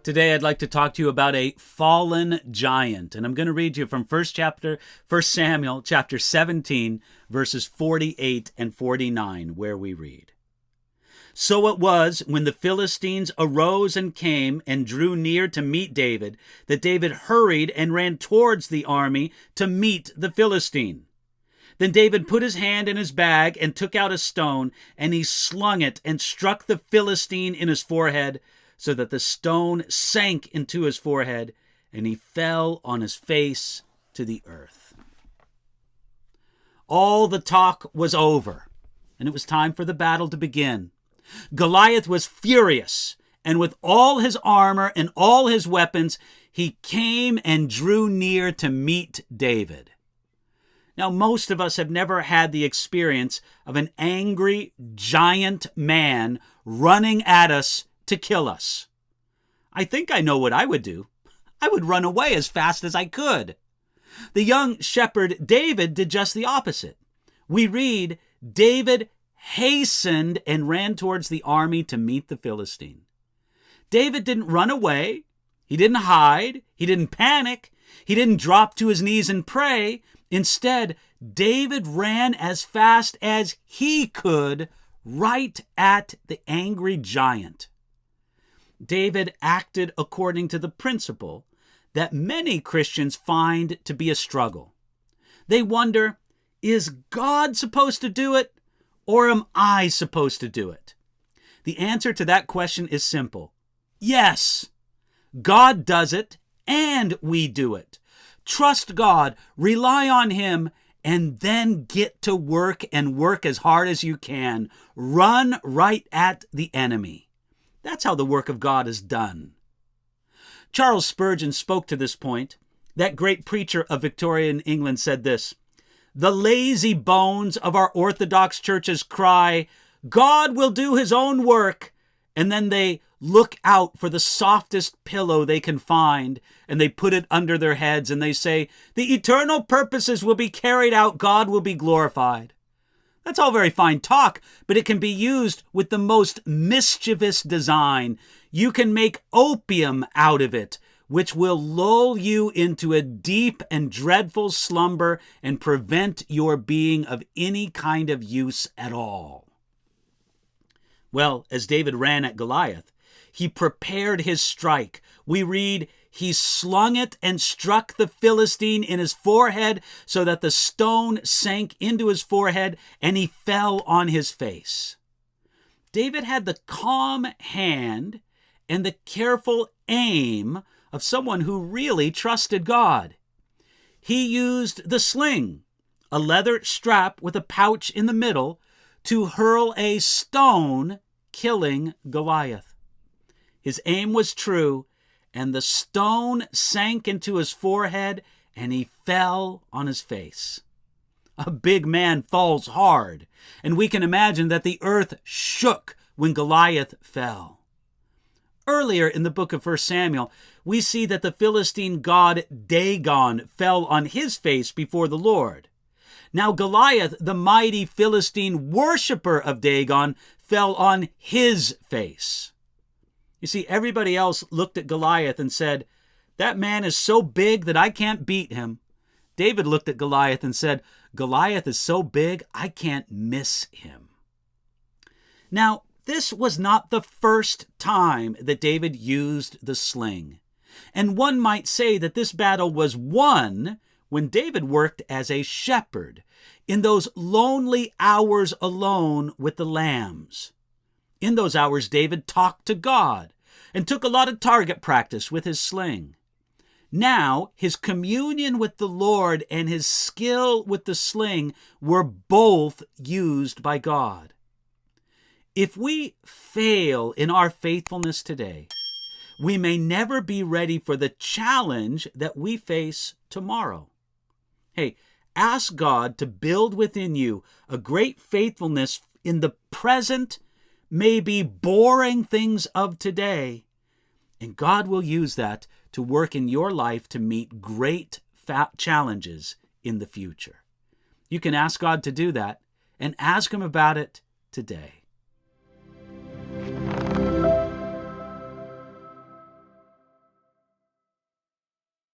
Today I'd like to talk to you about a fallen giant, and I'm going to read you from 1 Samuel chapter 17, verses 48 and 49, where we read, "So it was, when the Philistines arose and came and drew near to meet David, that David hurried and ran towards the army to meet the Philistine. Then David put his hand in his bag and took out a stone, and he slung it and struck the Philistine in his forehead, so that the stone sank into his forehead, and he fell on his face to the earth." All the talk was over, and it was time for the battle to begin. Goliath was furious, and with all his armor and all his weapons, he came and drew near to meet David. Now, most of us have never had the experience of an angry, giant man running at us to kill us. I think I know what I would do. I would run away as fast as I could. The young shepherd David did just the opposite. We read, David hastened and ran towards the army to meet the Philistine. David didn't run away. He didn't hide. He didn't panic. He didn't drop to his knees and pray. Instead, David ran as fast as he could right at the angry giant. David acted according to the principle that many Christians find to be a struggle. They wonder, is God supposed to do it, or am I supposed to do it? The answer to that question is simple. Yes, God does it, and we do it. Trust God, rely on Him, and then get to work and work as hard as you can. Run right at the enemy. That's how the work of God is done. Charles Spurgeon spoke to this point. That great preacher of Victorian England said this, "The lazy bones of our Orthodox churches cry, 'God will do His own work,' and then they look out for the softest pillow they can find, and they put it under their heads, and they say, 'The eternal purposes will be carried out, God will be glorified.' That's all very fine talk, but it can be used with the most mischievous design. You can make opium out of it, which will lull you into a deep and dreadful slumber and prevent your being of any kind of use at all." Well, as David ran at Goliath, he prepared his strike. We read, he slung it and struck the Philistine in his forehead so that the stone sank into his forehead and he fell on his face. David had the calm hand and the careful aim of someone who really trusted God. He used the sling, a leather strap with a pouch in the middle, to hurl a stone, killing Goliath. His aim was true, and the stone sank into his forehead, and he fell on his face. A big man falls hard, and we can imagine that the earth shook when Goliath fell. Earlier in the book of 1 Samuel, we see that the Philistine god Dagon fell on his face before the Lord. Now Goliath, the mighty Philistine worshiper of Dagon, fell on his face. You see, everybody else looked at Goliath and said, "That man is so big that I can't beat him." David looked at Goliath and said, "Goliath is so big, I can't miss him." Now, this was not the first time that David used the sling. And one might say that this battle was won when David worked as a shepherd in those lonely hours alone with the lambs. In those hours, David talked to God and took a lot of target practice with his sling. Now, his communion with the Lord and his skill with the sling were both used by God. If we fail in our faithfulness today, we may never be ready for the challenge that we face tomorrow. Hey, ask God to build within you a great faithfulness in the present, maybe boring things of today, and God will use that to work in your life to meet great challenges in the future. You can ask God to do that and ask Him about it today.